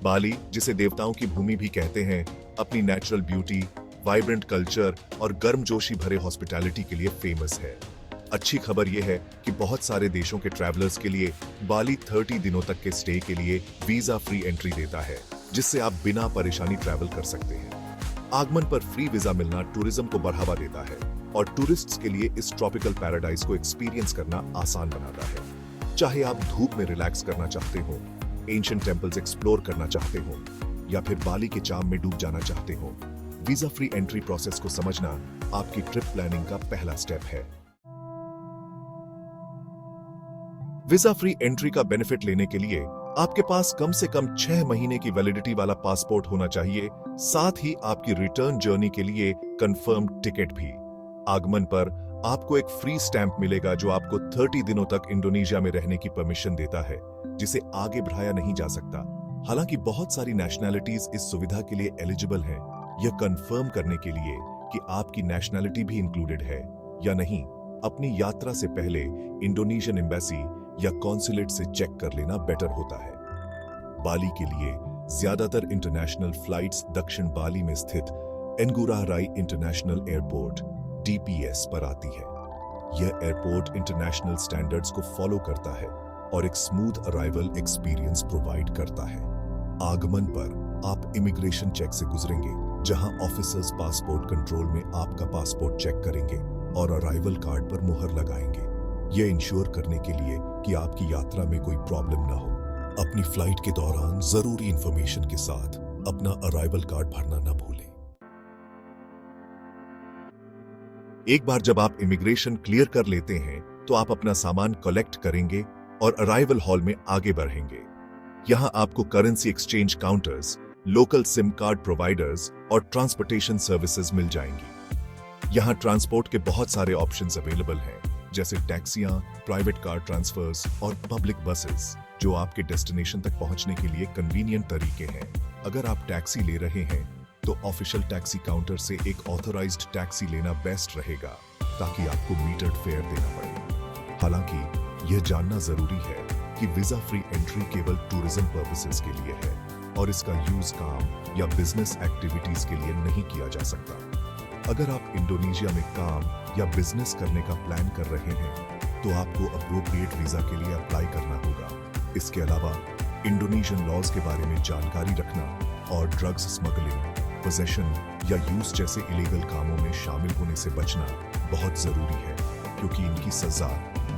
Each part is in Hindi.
बाली, जिसे देवताओं की भूमि भी कहते हैं, अपनी नेचुरल ब्यूटी, वाइब्रेंट कल्चर और गर्मजोशी भरे हॉस्पिटैलिटी के लिए फेमस है। अच्छी खबर यह है कि बहुत सारे देशों के ट्रैवलर्स के लिए बाली 30 दिनों तक के स्टे के लिए वीजा फ्री एंट्री देता है, जिससे आप बिना परेशानी ट्रैवल कर सकते हैं। आगमन पर फ्री वीजा मिलना टूरिज्म को बढ़ावा देता है और टूरिस्ट्स के लिए इस ट्रॉपिकल पैराडाइज को एक्सपीरियंस करना आसान बनाता है। चाहे आप धूप में रिलैक्स करना चाहते हो, एंशिएंट टेंपल्स एक्सप्लोर करना चाहते हो या फिर बाली के चार्म में डूब जाना चाहते हो, वीजा फ्री एंट्री प्रोसेस को समझना आपकी ट्रिप प्लानिंग का पहला स्टेप है। वीजा फ्री एंट्री का बेनिफिट लेने के लिए आपके पास कम से कम 6 महीने की वैलिडिटी वाला पासपोर्ट होना चाहिए, साथ ही आपकी रिटर्न जर्नी के लिए कंफर्म टिकट भी। आगमन पर आपको एक फ्री स्टैंप मिलेगा जो आपको 30 दिनों तक इंडोनेशिया में रहने की परमिशन देता है, जिसे आगे बढ़ाया नहीं जा सकता। हालांकि बहुत सारी नेशनैलिटीज इस सुविधा के लिए एलिजिबल हैं। यह कंफर्म करने के लिए कि आपकी नेशनैलिटी भी इंक्लूडेड है या नहीं, अपनी यात्रा से पहले इंडोनेशियन एम्बेसी या कॉन्सुलेट से चेक कर लेना बेटर होता है। बाली के लिए ज्यादातर इंटरनेशनल फ्लाइट्स दक्षिण बाली में स्थित एनगुराह राई इंटरनेशनल एयरपोर्ट (DPS) पर आती है। यह एयरपोर्ट इंटरनेशनल स्टैंडर्ड्स को फॉलो करता है और एक स्मूथ अराइवल एक्सपीरियंस प्रोवाइड करता है। आगमन पर आप इमिग्रेशन चेक से गुजरेंगे, जहां ऑफिसर्स पासपोर्ट कंट्रोल में आपका पासपोर्ट चेक करेंगे और अराइवल कार्ड पर मुहर लगाएंगे। यह इंश्योर करने के लिए कि आपकी यात्रा में कोई प्रॉब्लम ना हो। अपनी फ्लाइट के दौरान जरूरी इंफॉर्मेशन के साथ अपना अराइवल कार्ड भरना न भूलें। एक बार जब आप इमिग्रेशन क्लियर कर लेते हैं, तो आप अपना सामान कलेक्ट करेंगे और अराइवल हॉल में आगे बढ़ेंगे। यहां आपको currency exchange counters, local SIM card providers और ट्रांसपोर्टेशन सर्विसेज मिल जाएंगी। यहां ट्रांसपोर्ट के बहुत सारे ऑप्शंस अवेलेबल हैं, जैसे टैक्सियां, प्राइवेट कार ट्रांसफर्स और पब्लिक बसेस, जो आपके डेस्टिनेशन तक पहुंचने के लिए कन्वीनियंट तरीके हैं। अगर आप टैक्सी ले रहे हैं, तो ऑफिशियल टैक्सी काउंटर से एक ऑथराइज्ड टैक्सी लेना बेस्ट रहेगा, ताकि आपको मीटर्ड फेयर देना पड़े। हालांकि यह जानना जरूरी है कि वीजा फ्री एंट्री केवल टूरिज्म पर्पसेस के लिए है और इसका यूज काम या बिजनेस एक्टिविटीज के लिए नहीं किया जा सकता। अगर आप इंडोनेशिया में काम या बिजनेस करने का प्लान कर रहे हैं, तो आपको अप्रोप्रिएट वीजा के लिए अप्लाई करना होगा। इसके अलावा इंडोनेशियन लॉज के बारे में जानकारी रखना और ड्रग्स स्मगलिंग, पोजेशन या यूज जैसे इलीगल कामों में शामिल होने से बचना बहुत जरूरी है, क्योंकि इनकी सजा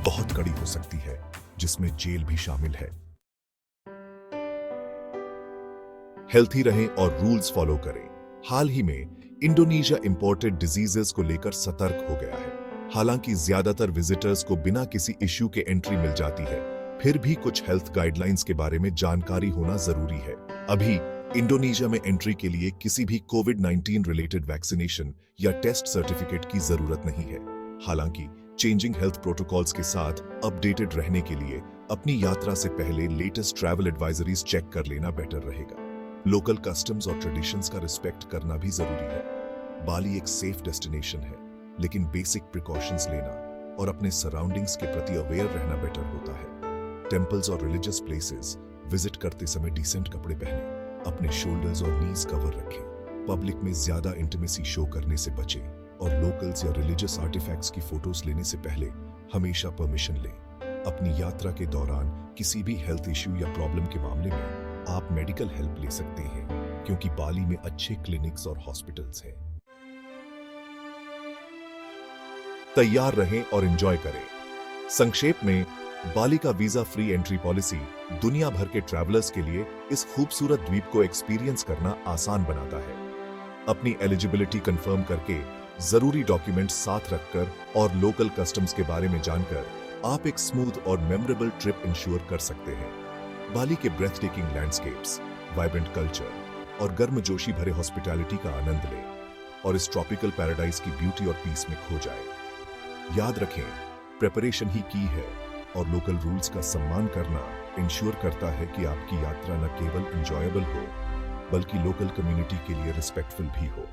बहुत कड़ी हो सकती है, जिसमें जेल भी शामिल है। हेल्थी रहें और रूल्स फॉलो करें। हाल ही में इंडोनेशिया इंपोर्टेड डिजीजेस को लेकर सतर्क हो गया है। हालांकि ज्यादातर विजिटर्स को बिना किसी इश्यू के एंट्री मिल जाती है, फिर भी कुछ हेल्थ गाइडलाइंस के बारे में जानकारी होना जरूरी है। अभी इंडोनेशिया में एंट्री के लिए किसी भी कोविड-19 रिलेटेड वैक्सीनेशन या टेस्ट सर्टिफिकेट की जरूरत नहीं है। हालांकि चेंजिंग हेल्थ प्रोटोकॉल्स के साथ अपडेटेड रहने के लिए अपनी यात्रा से पहले लेटेस्ट ट्रैवल एडवाइजरीज चेक कर लेना बेटर रहेगा। लोकल कस्टम्स और ट्रेडिशंस का रिस्पेक्ट करना भी जरूरी है। बाली एक सेफ डेस्टिनेशन है, लेकिन बेसिक प्रिकॉशंस लेना और अपने सराउंडिंग्स के प्रति अवेयर रहना बेटर होता है। टेंपल्स और रिलीजियस प्लेसेस विजिट करते समय डिसेंट कपड़े पहनें, अपने शोल्डर्स और नीज कवर रखें, पब्लिक में ज्यादा इंटीमेसी शो करने से बचें और लोकल्स या रिलीजियस आर्टिफैक्ट्स की फोटोज लेने से पहले हमेशा परमिशन लें। अपनी यात्रा के दौरान किसी भी हेल्थ इश्यू या प्रॉब्लम के मामले में आप मेडिकल हेल्प ले सकते हैं, क्योंकि बाली में अच्छे क्लिनिक्स और हॉस्पिटल्स हैं। तैयार रहें और एंजॉय करें। संक्षेप में, बाली का वीजा फ्री एंट्री पॉलिसी दुनिया भर के ट्रैवलर्स के लिए इस खूबसूरत द्वीप को एक्सपीरियंस करना आसान बनाता है। अपनी एलिजिबिलिटी कंफर्म करके, जरूरी डॉक्यूमेंट्स साथ रखकर और लोकल कस्टम्स के बारे में जानकर आप एक स्मूथ और मेमोरेबल ट्रिप इंश्योर कर सकते हैं। बाली के ब्रेथटेकिंग लैंडस्केप्स, वाइब्रेंट कल्चर और गर्मजोशी भरे हॉस्पिटैलिटी का आनंद लें और इस ट्रॉपिकल पैराडाइज की ब्यूटी और पीस में खो जाएं। याद रखें, प्रिपरेशन ही की है और लोकल रूल्स का सम्मान करना इंश्योर करता है कि आपकी यात्रा न केवल एंजॉयबल हो, बल्कि लोकल कम्युनिटी के लिए रिस्पेक्टफुल भी हो।